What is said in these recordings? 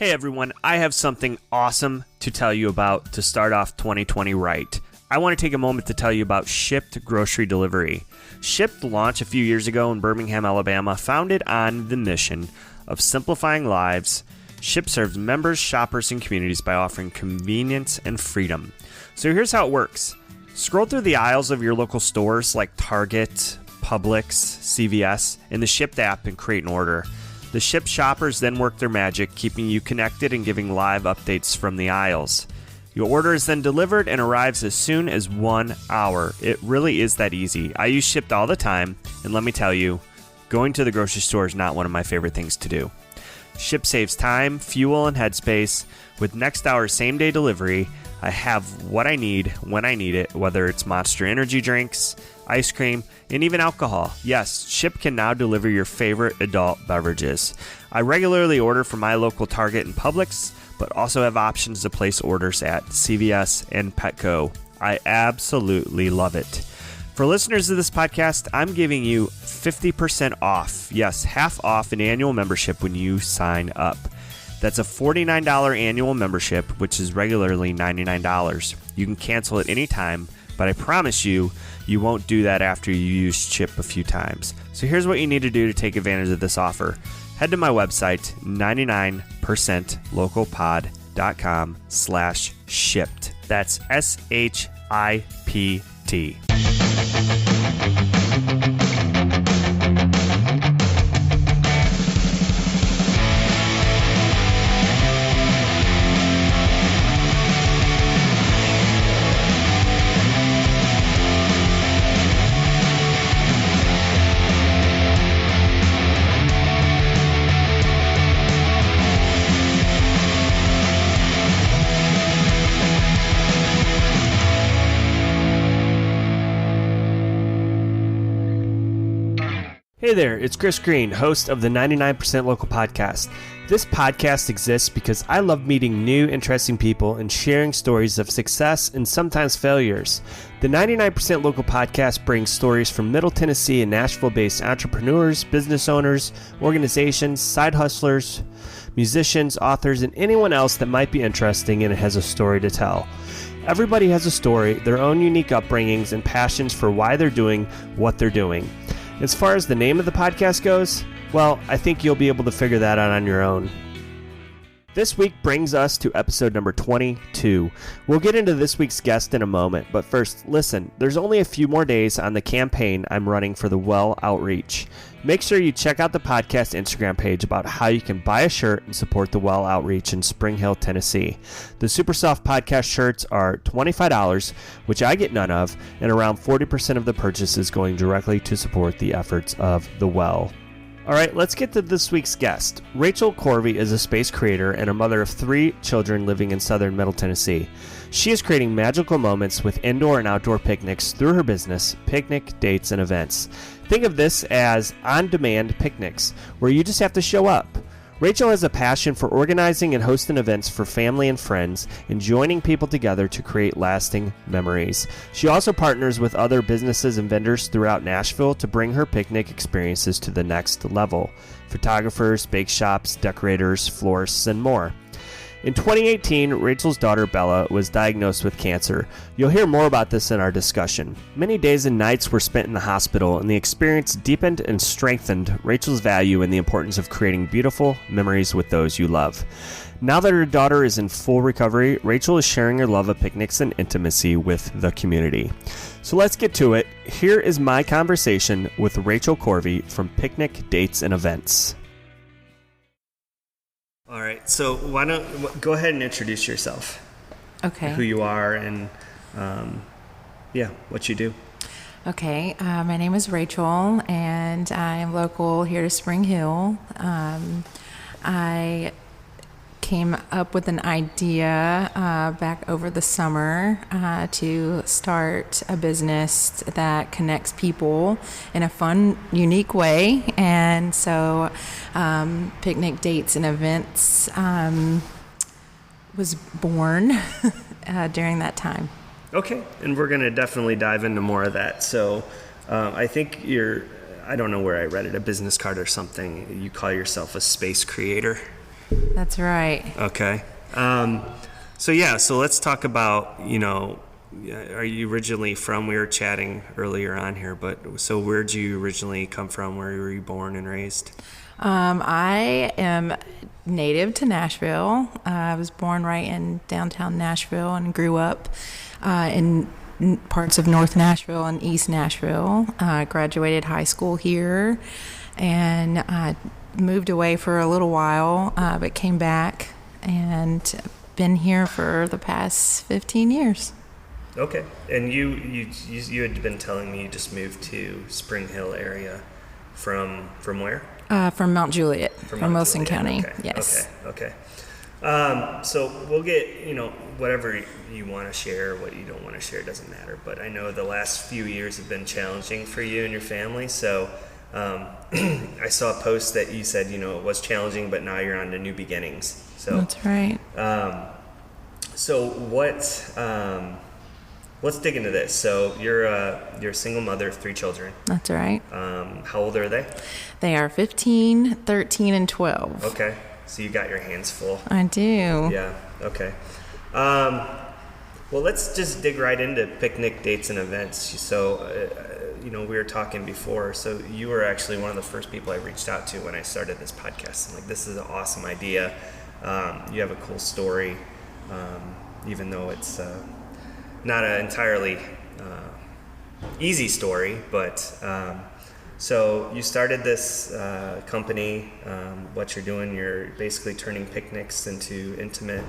Hey everyone, I have something awesome to tell you about to start off 2020 right. I want to take a moment to tell you about Shipt Grocery Delivery. Shipt launched a few years ago in Birmingham, Alabama, founded on the mission of simplifying lives. Shipt serves members, shoppers, and communities by offering convenience and freedom. So here's how it works. Scroll through the aisles of your local stores like Target, Publix, CVS, in the Shipt app and create an order. The Shipt shoppers then work their magic, keeping you connected and giving live updates from the aisles. Your order is then delivered and arrives as soon as 1 hour. It really is that easy. I use Shipt all the time, and let me tell you, going to the grocery store is not one of my favorite things to do. Shipt saves time, fuel, and headspace. With next hour same-day delivery, I have what I need when I need it, whether it's Monster energy drinks, ice cream, and even alcohol. Yes, Shipt can now deliver your favorite adult beverages. I regularly order from my local Target and Publix, but also have options to place orders at CVS and Petco. I absolutely love it. For listeners of this podcast, I'm giving you 50% off. Yes, half off an annual membership when you sign up. That's a $49 annual membership, which is regularly $99. You can cancel at any time, but I promise you, you won't do that after you use Shipt a few times. So here's what you need to do to take advantage of this offer. Head to my website, 99percentlocalpod.com/shipt. That's SHIPT. Hey there, it's Chris Green, host of the 99% Local Podcast. This podcast exists because I love meeting new, interesting people and sharing stories of success and sometimes failures. The 99% Local Podcast brings stories from Middle Tennessee and Nashville-based entrepreneurs, business owners, organizations, side hustlers, musicians, authors, and anyone else that might be interesting and has a story to tell. Everybody has a story, their own unique upbringings, and passions for why they're doing what they're doing. As far as the name of the podcast goes, well, I think you'll be able to figure that out on your own. This week brings us to episode number 22. We'll get into this week's guest in a moment, but first, listen, there's only a few more days on the campaign I'm running for the Well Outreach. Make sure you check out the podcast Instagram page about how you can buy a shirt and support the Well Outreach in Spring Hill, Tennessee. The Super Soft Podcast shirts are $25, which I get none of, and around 40% of the purchase is going directly to support the efforts of the Well. All right, let's get to this week's guest. Rachel Corvy is a space creator and a mother of 3 children living in southern Middle Tennessee. She is creating magical moments with indoor and outdoor picnics through her business, Picnic, Dates, and Events. Think of this as on-demand picnics, where you just have to show up. Rachel has a passion for organizing and hosting events for family and friends and joining people together to create lasting memories. She also partners with other businesses and vendors throughout Nashville to bring her picnic experiences to the next level. Photographers, bake shops, decorators, florists, and more. In 2018, Rachel's daughter Bella was diagnosed with cancer. You'll hear more about this in our discussion. Many days and nights were spent in the hospital, and the experience deepened and strengthened Rachel's value in the importance of creating beautiful memories with those you love. Now that her daughter is in full recovery, Rachel is sharing her love of picnics and intimacy with the community. So let's get to it. Here is my conversation with Rachel Corvy from Picnic, Dates, and Events. All right, so why don't go ahead and introduce yourself. Okay. Who you are and, what you do. Okay, my name is Rachel, and I am local here to Spring Hill. I came up with an idea back over the summer to start a business that connects people in a fun, unique way. And so Picnic, Dates, and Events was born during that time. Okay, and we're going to definitely dive into more of that. So I think I don't know where I read it, a business card or something. You call yourself a space creator. That's right. Okay. So let's talk about, are you originally from, we were chatting earlier on here, but so where'd you originally come from? Where were you born and raised? I am native to Nashville. I was born right in downtown Nashville and grew up in parts of North Nashville and East Nashville. Graduated high school here and moved away for a little while, but came back and been here for the past 15 years. Okay. And you had been telling me you just moved to Spring Hill area from where? From Mount Juliet, from Wilson County. Okay. Yes. Okay. So we'll get, whatever you want to share, what you don't want to share doesn't matter. But I know the last few years have been challenging for you and your family. So I saw a post that you said, it was challenging, but now you're on to new beginnings. So that's right. So let's dig into this. So you're a single mother of 3 children. That's right. How old are they? They are 15, 13, and 12. Okay. So you got your hands full. I do. Yeah. Okay. Well, let's just dig right into picnic dates and events. So, we were talking before. So you were actually one of the first people I reached out to when I started this podcast. I'm like, this is an awesome idea. You have a cool story, even though it's not an entirely easy story. But so you started this company. What you're doing, you're basically turning picnics into intimate,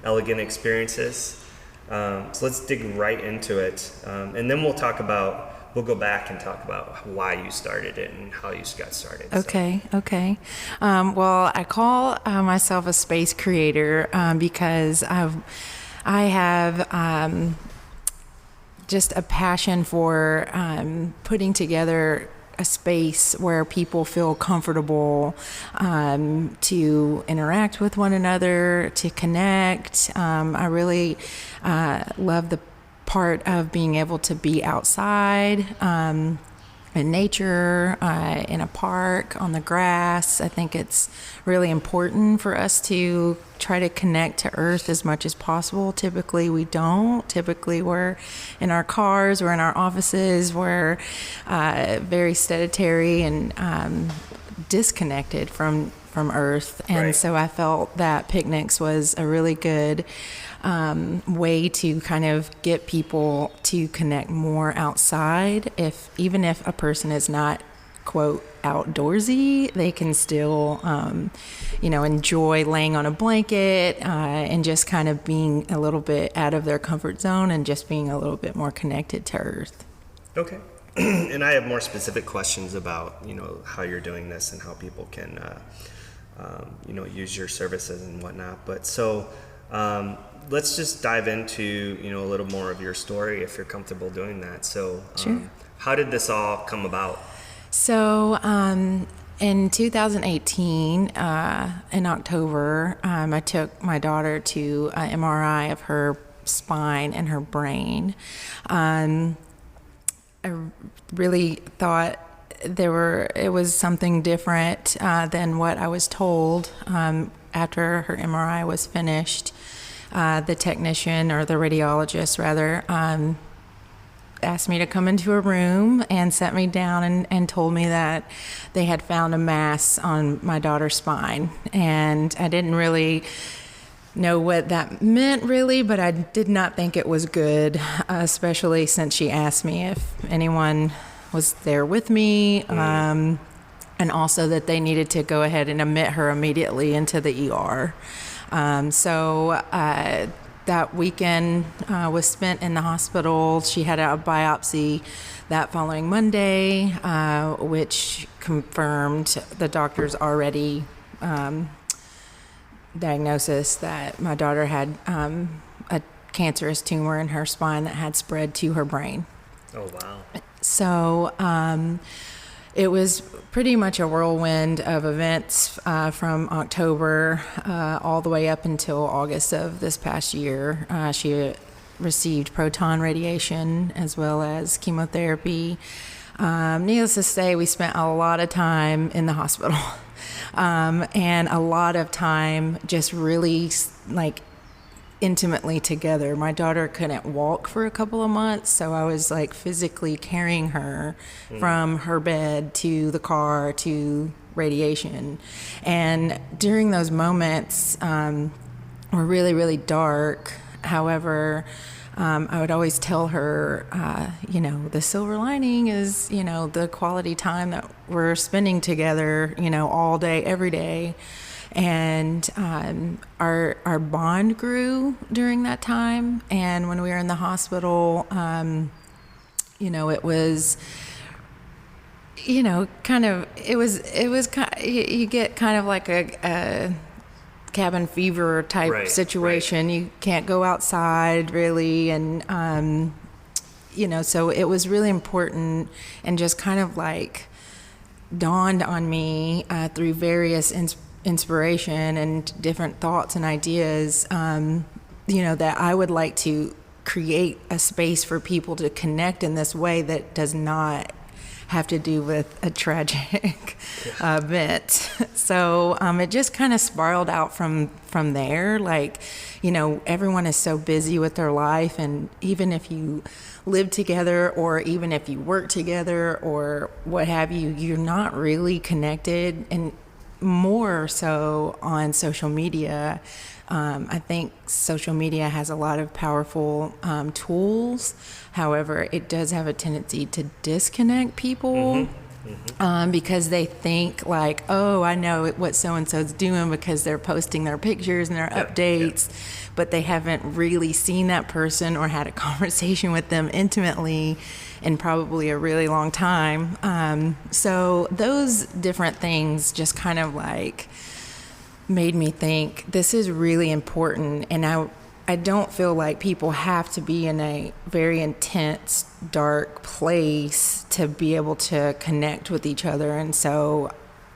elegant experiences. So let's dig right into it, and then we'll go back and talk about why you started it and how you got started. Okay. Well, I call myself a space creator because I have just a passion for putting together a space where people feel comfortable to interact with one another, to connect. I really love the part of being able to be outside in nature, in a park, on the grass. I think it's really important for us to try to connect to Earth as much as possible. Typically, we don't. Typically, we're in our cars, we're in our offices, we're very sedentary and disconnected from Earth. And Right. So I felt that picnics was a really good way to kind of get people to connect more outside. Even if a person is not, quote, outdoorsy, they can still, enjoy laying on a blanket and just kind of being a little bit out of their comfort zone and just being a little bit more connected to Earth. Okay. And I have more specific questions about, how you're doing this and how people can, use your services and whatnot. But so let's just dive into, a little more of your story if you're comfortable doing that. So Sure. How did this all come about? So in 2018, in October, I took my daughter to an MRI of her spine and her brain. I really thought it was something different than what I was told. After her MRI was finished, the technician, or the radiologist rather, asked me to come into a room and sat me down and told me that they had found a mass on my daughter's spine. And I didn't really know what that meant really, but I did not think it was good, especially since she asked me if anyone was there with me, and also that they needed to go ahead and admit her immediately into the ER. So that weekend was spent in the hospital. She had a biopsy that following Monday, which confirmed the doctor's already diagnosis that my daughter had a cancerous tumor in her spine that had spread to her brain. Oh, wow. So it was pretty much a whirlwind of events from October all the way up until August of this past year. She received proton radiation as well as chemotherapy. Needless to say, we spent a lot of time in the hospital. And a lot of time just really like intimately together. My daughter couldn't walk for a couple of months, so I was like physically carrying her from her bed to the car to radiation. And during those moments were really, really dark. However, I would always tell her, the silver lining is, the quality time that we're spending together, all day, every day. And our bond grew during that time. And when we were in the hospital, it was, you get kind of like a cabin fever type situation. Right. You can't go outside really. And, so it was really important and just kind of like dawned on me through various inspiration and different thoughts and ideas, that I would like to create a space for people to connect in this way that does not have to do with a tragic event. So it just kind of spiraled out from there. Like, everyone is so busy with their life, and even if you live together or even if you work together or what have you, you're not really connected, and more so on social media. I think social media has a lot of powerful tools. However, it does have a tendency to disconnect people because they think like, oh, I know what so-and-so's doing because they're posting their pictures and their updates, but they haven't really seen that person or had a conversation with them intimately in probably a really long time. So those different things just kind of like made me think this is really important. And I don't feel like people have to be in a very intense, dark place to be able to connect with each other. And so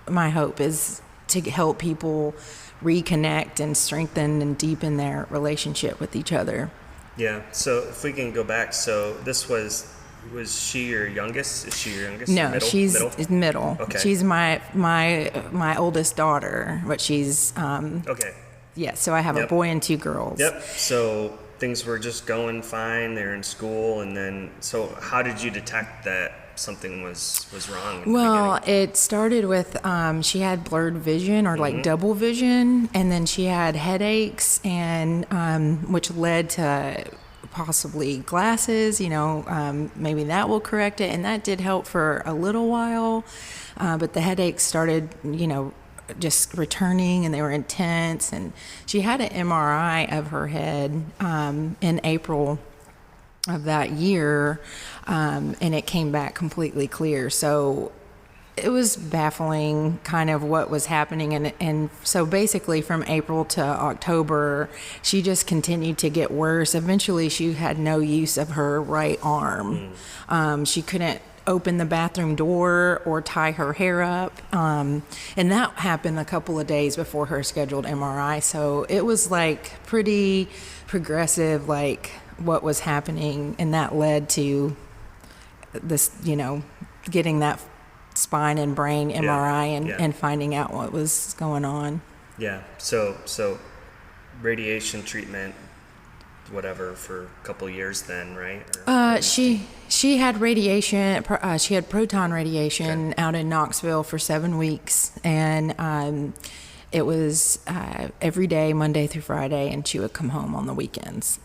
my hope is to help people reconnect and strengthen and deepen their relationship with each other. Yeah. So if we can go back, so this was she your youngest? Is she your youngest? No, she's middle. Okay. She's my oldest daughter, but she's okay. Yeah, so I have a boy and 2 girls. Yep. So things were just going fine. They're in school, and then so how did you detect that something was wrong? Well, it started with she had blurred vision or like double vision, and then she had headaches, and which led to possibly glasses. Maybe that will correct it, and that did help for a little while, but the headaches started, just returning, and they were intense. And she had an MRI of her head in April of that year, and it came back completely clear. So it was baffling kind of what was happening. And so basically from April to October, she just continued to get worse. Eventually she had no use of her right arm. She couldn't open the bathroom door or tie her hair up. And that happened a couple of days before her scheduled MRI. So it was like pretty progressive, like what was happening. And that led to this, getting that spine and brain MRI and finding out what was going on. Yeah. So radiation treatment, whatever, for a couple years then, right? She had radiation. She had proton radiation out in Knoxville for 7 weeks, and it was every day, Monday through Friday, and she would come home on the weekends.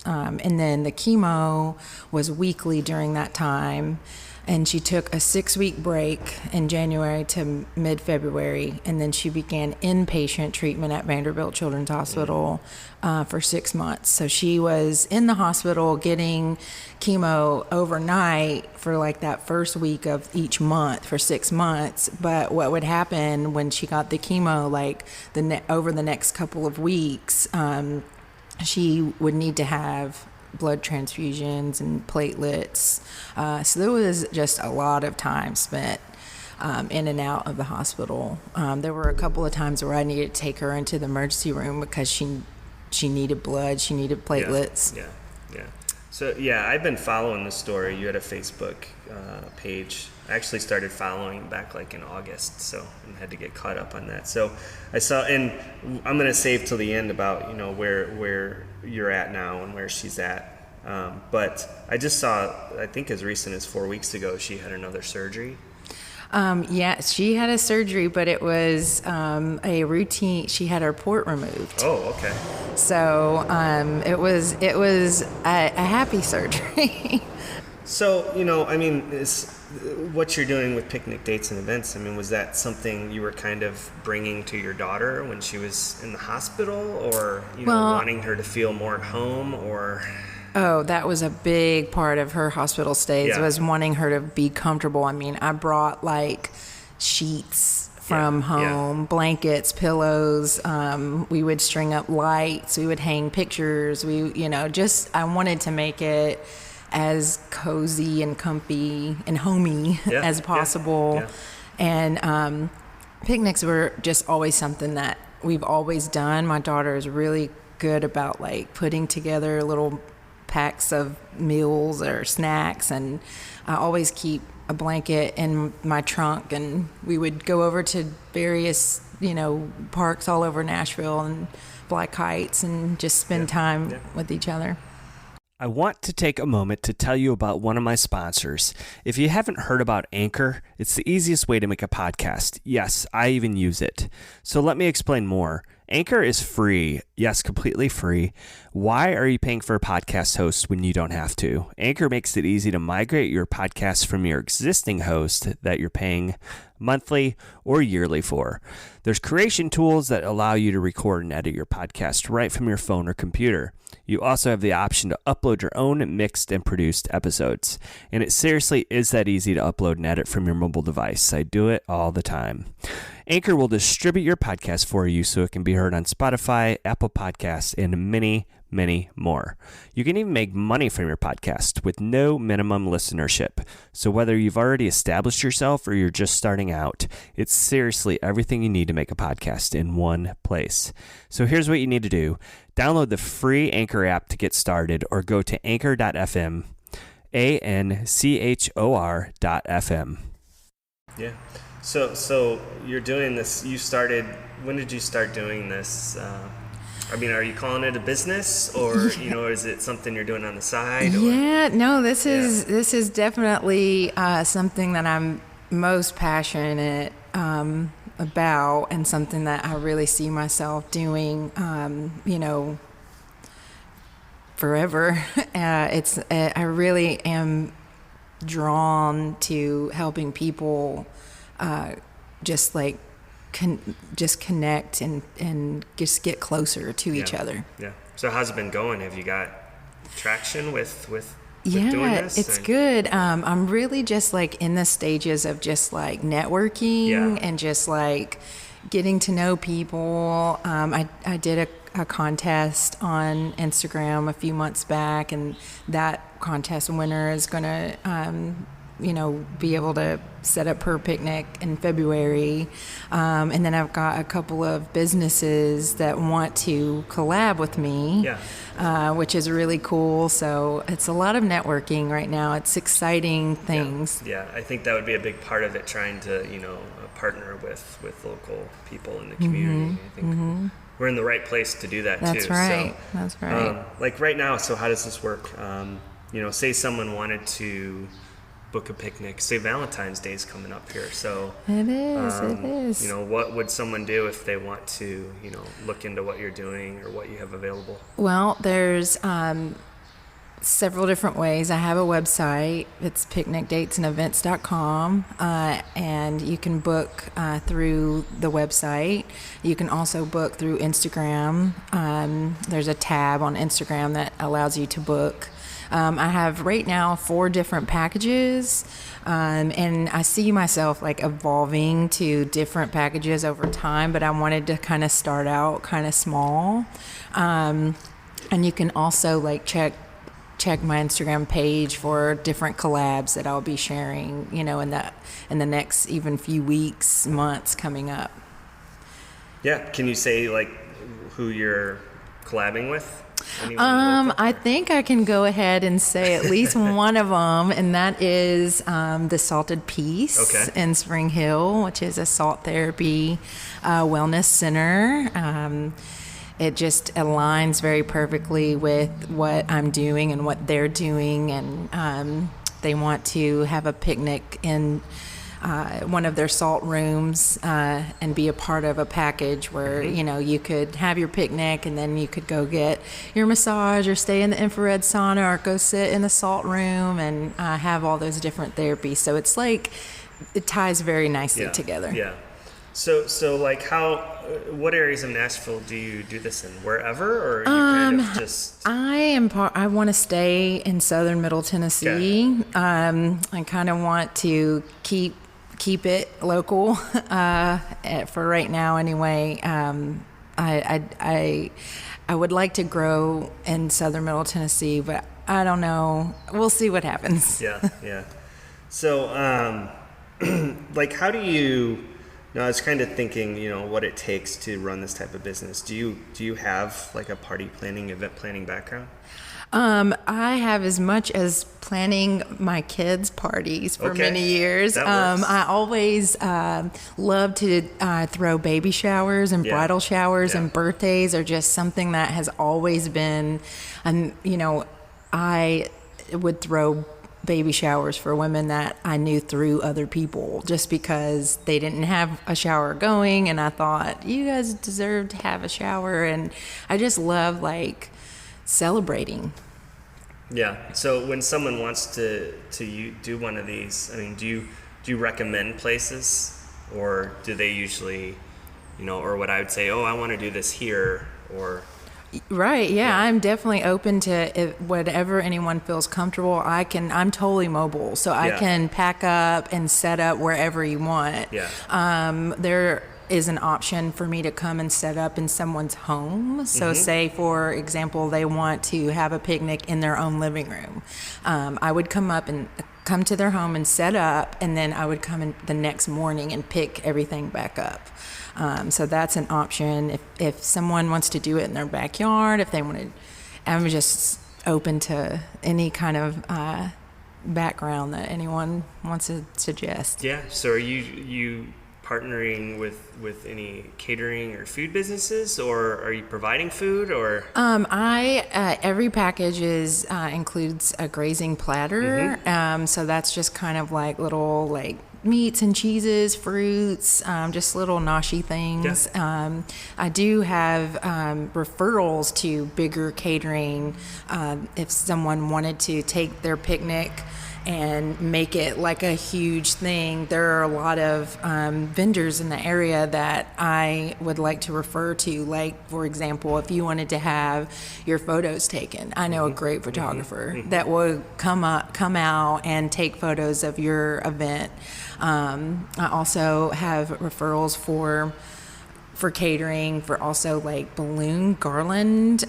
And then the chemo was weekly during that time. And she took a 6-week break in January to mid-February, and then she began inpatient treatment at Vanderbilt Children's Hospital for 6 months. So she was in the hospital getting chemo overnight for like that first week of each month for 6 months. But what would happen when she got the chemo, like over the next couple of weeks, she would need to have blood transfusions and platelets. So there was just a lot of time spent in and out of the hospital. There were a couple of times where I needed to take her into the emergency room because she needed blood, she needed platelets. Yeah. So yeah, I've been following the story. You had a Facebook page. I actually started following back like in August, so and had to get caught up on that. So I saw, and I'm gonna save till the end about where you're at now and where she's at. But I just saw, I think as recent as 4 weeks ago, she had another surgery. Yeah, she had a surgery, but it was a routine. She had her port removed. Oh, okay. So it was a happy surgery. So, is what you're doing with picnic dates and events, was that something you were kind of bringing to your daughter when she was in the hospital, or, wanting her to feel more at home, or... Oh, that was a big part of her hospital stays, was wanting her to be comfortable. I brought like sheets from home, blankets, pillows. We would string up lights. We would hang pictures. I wanted to make it as cozy and comfy and homey as possible. And picnics were just always something that we've always done. My daughter is really good about like putting together little packs of meals or snacks, and I always keep a blanket in my trunk, and we would go over to various parks all over Nashville and Black Heights and just spend time with each other. I want to take a moment to tell you about one of my sponsors. If you haven't heard about Anchor, it's the easiest way to make a podcast. Yes, I even use it. So let me explain more. Anchor is free. Yes, completely free. Why are you paying for a podcast host when you don't have to? Anchor makes it easy to migrate your podcast from your existing host that you're paying monthly or yearly for. There's creation tools that allow you to record and edit your podcast right from your phone or computer. You also have the option to upload your own mixed and produced episodes. And it seriously is that easy to upload and edit from your mobile device. I do it all the time. Anchor will distribute your podcast for you so it can be heard on Spotify, Apple Podcasts, and many, many more. You can even make money from your podcast with no minimum listenership. So whether you've already established yourself or you're just starting out, it's seriously everything you need to make a podcast in one place. So here's what you need to do. Download the free Anchor app to get started, or go to anchor.fm, ANCHOR.FM. Yeah. So you're doing this, when did you start doing this? Are you calling it a business, or, is it something you're doing on the side? This is definitely something that I'm most passionate about, and something that I really see myself doing, forever. I really am drawn to helping people just connect and just get closer to each other. Yeah. So how's it been going? Have you got traction with doing this? It's good. I'm really just like in the stages of just like networking and just like getting to know people. I did a contest on Instagram a few months back, and that contest winner is going to be able to set up her picnic in February. And then I've got a couple of businesses that want to collab with me, which is really cool. So it's a lot of networking right now. It's exciting things. Yeah, I think that would be a big part of it, trying to, partner with local people in the community. I think we're in the right place to do that. That's too. Right. So, that's right. Like right now, so how does this work? Say someone wanted to book a picnic. Say Valentine's Day is coming up here, so it is. What would someone do if they want to, look into what you're doing or what you have available? Well, there's several different ways. I have a website. It's picnicdatesandevents.com, and you can book through the website. You can also book through Instagram. There's a tab on Instagram that allows you to book. I have right now 4 different packages, and I see myself like evolving to different packages over time, but I wanted to kind of start out kind of small. And you can also like check my Instagram page for different collabs that I'll be sharing, in the next even few weeks, months coming up. Yeah. Can you say like who you're collabing with? I think I can go ahead and say at least one of them, and that is the Salted Peace in Spring Hill, which is a salt therapy wellness center. It just aligns very perfectly with what I'm doing and what they're doing, and they want to have a picnic in one of their salt rooms and be a part of a package where you could have your picnic and then you could go get your massage or stay in the infrared sauna or go sit in the salt room and have all those different therapies. So it's like it ties very nicely together. Yeah. So like what areas of Nashville do you do this in? Wherever, or you kind of just? I want to stay in southern Middle Tennessee. I kind of want to keep it local for right now anyway. I would like to grow in southern Middle Tennessee, but I don't know. We'll see what happens. Yeah. So like how do you I was kind of thinking, what it takes to run this type of business. Do you have like a party planning, event planning background? I have as much as planning my kids' parties for many years. I always love to throw baby showers and bridal showers and birthdays are just something that has always been, I would throw baby showers for women that I knew through other people just because they didn't have a shower going, and I thought you guys deserve to have a shower, and I just love like celebrating. Yeah. So when someone wants to do one of these, I mean, do you recommend places, or do they usually, or what I would say, I want to do this here, or Right. Yeah. I'm definitely open to whatever anyone feels comfortable. I'm totally mobile, so I can pack up and set up wherever you want. Yeah. There is an option for me to come and set up in someone's home. So say, for example, they want to have a picnic in their own living room. I would come to their home and set up, and then I would come in the next morning and pick everything back up. So that's an option. If someone wants to do it in their backyard, if they want to, I'm just open to any kind of background that anyone wants to suggest. Yeah. So are you partnering with any catering or food businesses, or are you providing food, or? Every package includes a grazing platter. So that's just kind of like little meats and cheeses, fruits, just little noshy things. Yeah. I do have referrals to bigger catering if someone wanted to take their picnic and make it like a huge thing. There are a lot of vendors in the area that I would like to refer to. Like, for example, if you wanted to have your photos taken, I know a great photographer that will come out and take photos of your event. I also have referrals for catering, for also like balloon garland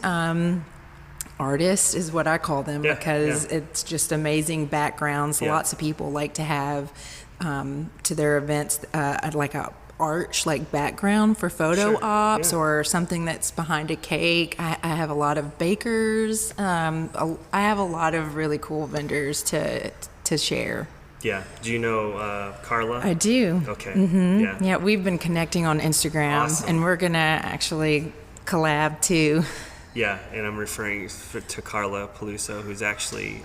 artists is what I call them, because it's just amazing backgrounds. Lots of people like to have to their events like a arch like background for photo ops or something that's behind a cake. I have a lot of bakers. I have a lot of really cool vendors to share. Yeah. Do you know Carla? I do. Okay. Yeah, we've been connecting on Instagram, and we're gonna actually collab too. Yeah, and I'm referring to Carla Peluso, who's actually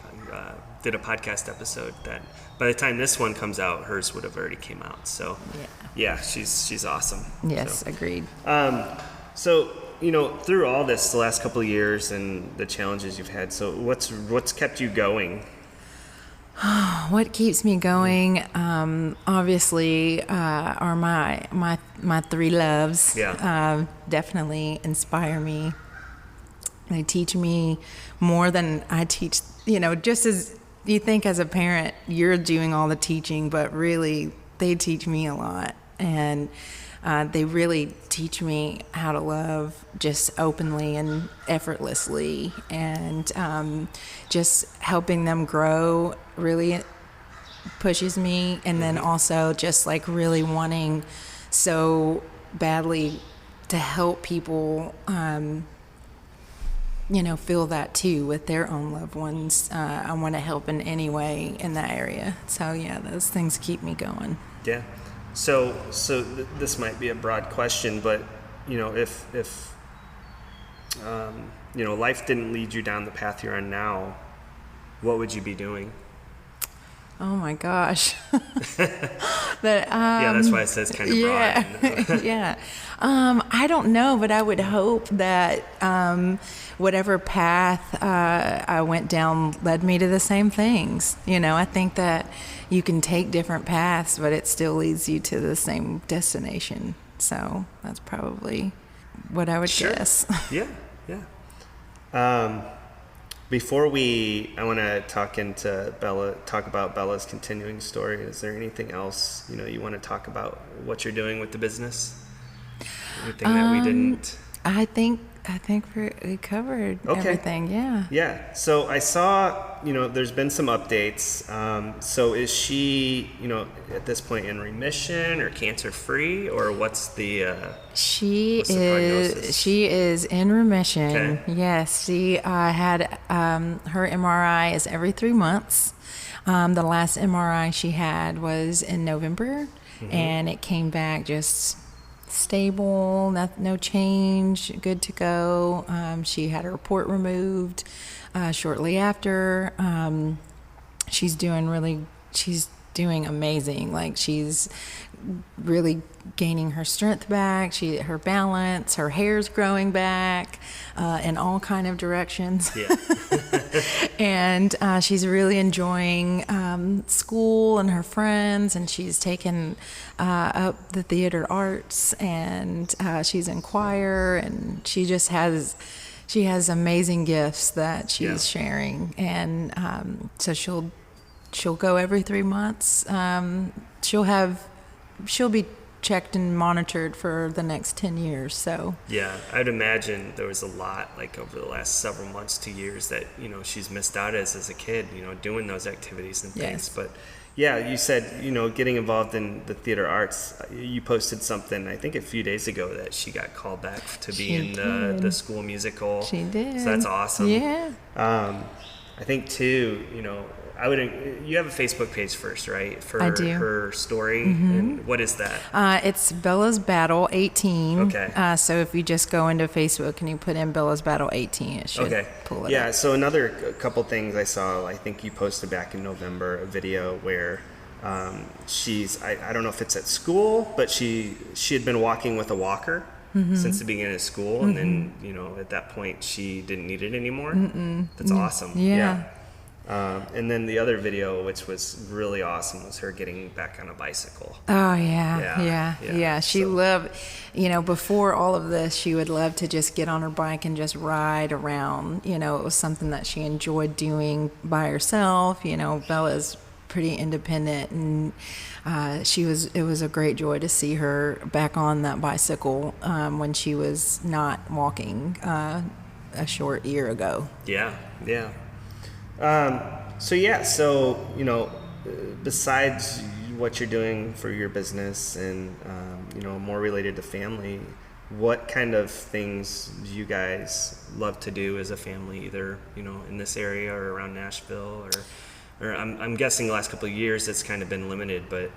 did a podcast episode that by the time this one comes out, hers would have already came out. So yeah, she's awesome. Yes, so. Agreed. So through all this, the last couple of years and the challenges you've had, so what's kept you going? What keeps me going, obviously, are my three loves. Definitely inspire me. They teach me more than I teach, just as you think as a parent, you're doing all the teaching, but really they teach me a lot. And they really teach me how to love just openly and effortlessly, and just helping them grow really pushes me. And then also just like really wanting so badly to help people feel that too with their own loved ones. I want to help in any way in that area. So yeah, those things keep me going. Yeah. So this might be a broad question, but if life didn't lead you down the path you're on now, what would you be doing? Oh my gosh. Yeah, that's why it says kind of broad. Yeah. I don't know, but I would hope that whatever path I went down led me to the same things. I think that you can take different paths, but it still leads you to the same destination. So that's probably what I would guess. Yeah. Before I want to talk about Bella's continuing story. Is there anything else, you want to talk about what you're doing with the business? Anything that we didn't? I think we covered everything. Yeah. Yeah. So I saw, there's been some updates. So is she, at this point in remission or cancer free, or what's the prognosis? She is in remission. Okay. Yes. She had her MRI is every 3 months. The last MRI she had was in November, and it came back just stable, no change, good to go. She had her report removed shortly after. She's doing amazing. Like, she's really gaining her strength back, her balance, her hair's growing back in all kind of directions. Yeah. And she's really enjoying school and her friends, and she's taken up the theater arts, and she's in choir, and she has amazing gifts that she's sharing. And so she'll go every 3 months. She'll be checked and monitored for the next 10 years. So yeah, I'd imagine there was a lot, like, over the last several months to years that she's missed out as a kid, doing those activities and things. Yes. But yeah, you said getting involved in the theater arts. You posted something, I think, a few days ago that she got called back to be in the school musical. She did. So that's awesome. Yeah. I think too, you have a Facebook page first, right? For I do. Her story. And what is that? It's Bella's Battle 18. Okay. So if you just go into Facebook and you put in Bella's Battle 18, it should pull it up. Yeah, so another couple things I saw, I think you posted back in November, a video where she's, I don't know if it's at school, but she had been walking with a walker since the beginning of school. And then, at that point, she didn't need it anymore. That's awesome. Yeah. And then the other video, which was really awesome, was her getting back on a bicycle. Oh, yeah. She loved, before all of this, she would love to just get on her bike and just ride around. It was something that she enjoyed doing by herself. Bella's pretty independent, and it was a great joy to see her back on that bicycle when she was not walking a short year ago. Yeah. Besides what you're doing for your business and, more related to family, what kind of things do you guys love to do as a family, either, in this area or around Nashville, or I'm guessing the last couple of years it's kind of been limited, but...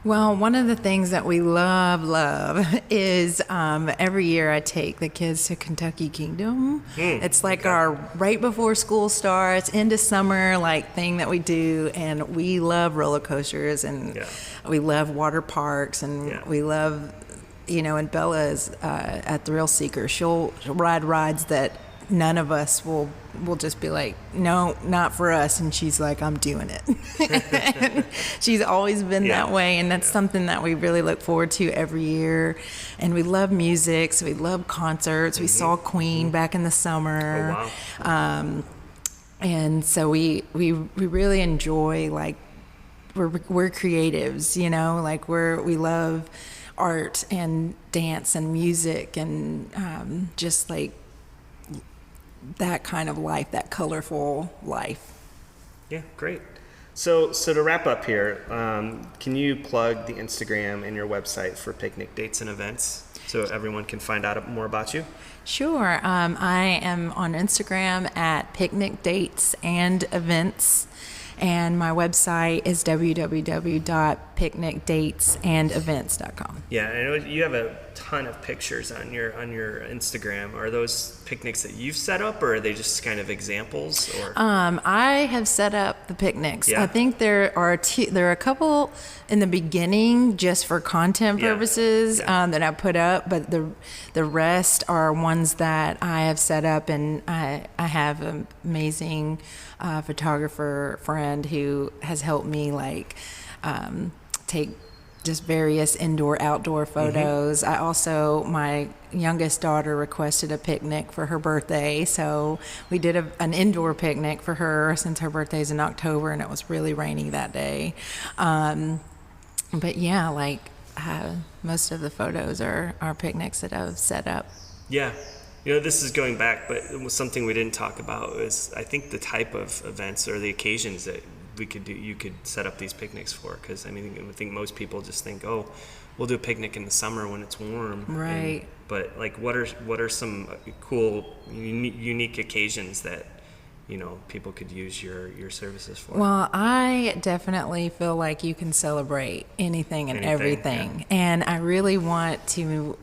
Well, one of the things that we love is every year I take the kids to Kentucky Kingdom. It's like our right before school starts, into summer thing that we do, and we love roller coasters, and we love water parks, and we love, and Bella is a thrill seeker. She'll ride rides that none of us will just be like, no, not for us, and she's like, I'm doing it. She's always been that way, and that's something that we really look forward to every year. And we love music, so we love concerts. We saw Queen back in the summer. Oh, wow. And so we really enjoy, we're creatives, we love art and dance and music, and just that kind of life, that colorful life. Yeah, great. So to wrap up here, can you plug the Instagram and your website for picnic dates and events? so everyone can find out more about you? Sure. I am on Instagram at Picnic Dates and Events, and my website is www.picnicdatesandevents.com. Yeah, I know you have a ton of pictures on your Instagram. Are those picnics that you've set up, or are they just kind of examples? Or I have set up the picnics. Yeah. I think there are a couple in the beginning just for content purposes that I put up, but the rest are ones that I have set up, and I have an amazing photographer friend who has helped me take just various indoor outdoor photos. I also, my youngest daughter requested a picnic for her birthday, so we did an indoor picnic for her since her birthday's in October and it was really rainy that day. But yeah, most of the photos are picnics that I've set up. Yeah. This is going back, but it was something we didn't talk about is I think the type of events or the occasions that you could set up these picnics for, because I think most people just think, oh, we'll do a picnic in the summer when it's warm, right? But what are some cool unique occasions that people could use your services for? Well, I definitely feel like you can celebrate anything and everything, and I really want to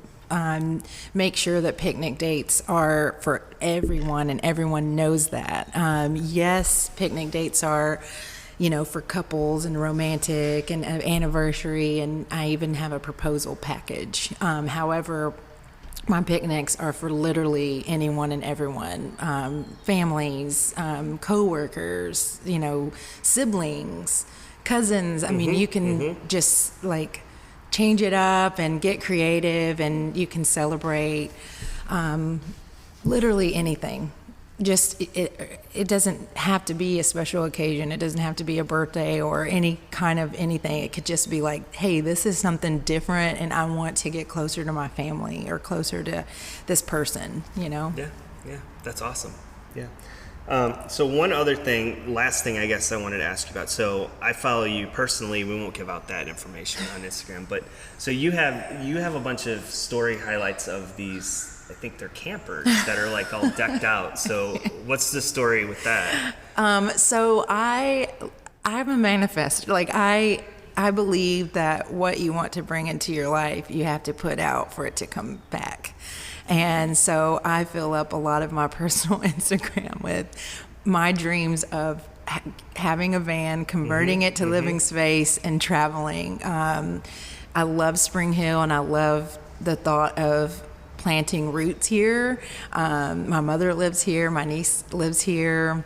make sure that picnic dates are for everyone, and everyone knows that. Yes, picnic dates are for couples and romantic and anniversary, and I even have a proposal package. However, my picnics are for literally anyone and everyone, families, co-workers, siblings, cousins. I mean, you can just change it up and get creative, and you can celebrate literally anything. Just it doesn't have to be a special occasion. It doesn't have to be a birthday or any kind of anything. It could just be like, hey, this is something different, and I want to get closer to my family or closer to this person. Yeah, that's awesome. Yeah. So one other thing, last thing I guess I wanted to ask you about. So I follow you personally. We won't give out that information on Instagram, but so you have a bunch of story highlights of these. I think they're campers that are all decked out. So what's the story with that? So I'm a manifestor. I believe that what you want to bring into your life, you have to put out for it to come back. And so I fill up a lot of my personal Instagram with my dreams of having a van, converting it to living space, and traveling. I love Spring Hill, and I love the thought of planting roots here. My mother lives here, my niece lives here,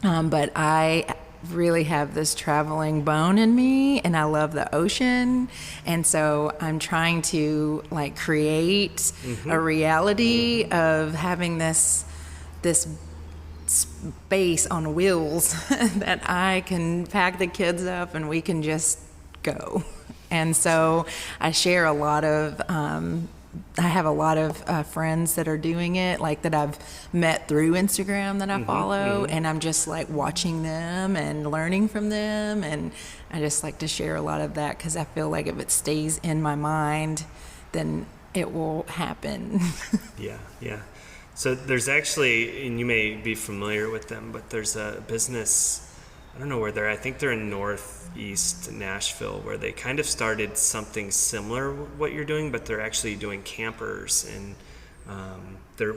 but I really have this traveling bone in me, and I love the ocean, and so I'm trying to create a reality of having this space on wheels that I can pack the kids up and we can just go. And so I share a lot of I have a lot of friends that are doing it, that I've met through Instagram that I follow, and I'm just watching them and learning from them, and I just like to share a lot of that because I feel like if it stays in my mind, then it will happen. Yeah. So there's actually, and you may be familiar with them, but there's a business, I don't know where they're, I think they're in northeast Nashville, where they kind of started something similar to what you're doing, but they're actually doing campers, and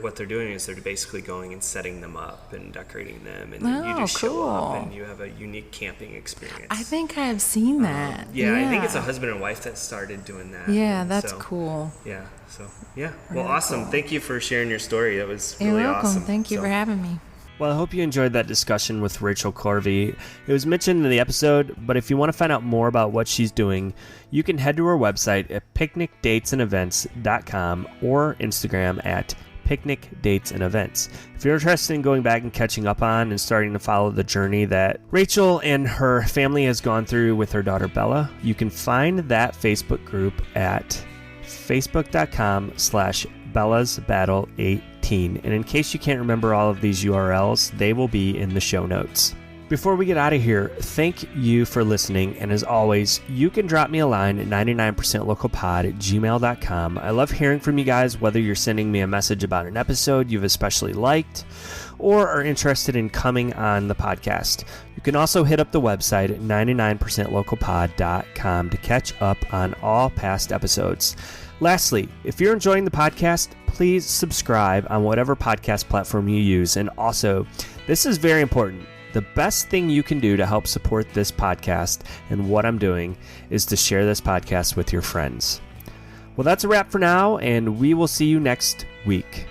what they're doing is they're basically going and setting them up and decorating them, and then you just show up and you have a unique camping experience. I think I've seen that. Yeah, I think it's a husband and wife that started doing that. Yeah, that's cool. Yeah, so yeah. Well, awesome. Cool. Thank you for sharing your story. That was really You're welcome. Awesome. Thank you for having me. Well, I hope you enjoyed that discussion with Rachel Corvy. It was mentioned in the episode, but if you want to find out more about what she's doing, you can head to her website at picnicdatesandevents.com or Instagram at picnicdatesandevents. If you're interested in going back and catching up on and starting to follow the journey that Rachel and her family has gone through with her daughter Bella, you can find that Facebook group at facebook.com/bellasbattle18. And in case you can't remember all of these URLs, they will be in the show notes. Before we get out of here, thank you for listening. And as always, you can drop me a line at 99percentlocalpod@gmail.com. I love hearing from you guys, whether you're sending me a message about an episode you've especially liked or are interested in coming on the podcast. You can also hit up the website at 99percentlocalpod.com to catch up on all past episodes. Lastly, if you're enjoying the podcast, please subscribe on whatever podcast platform you use. And also, this is very important. The best thing you can do to help support this podcast and what I'm doing is to share this podcast with your friends. Well, that's a wrap for now, and we will see you next week.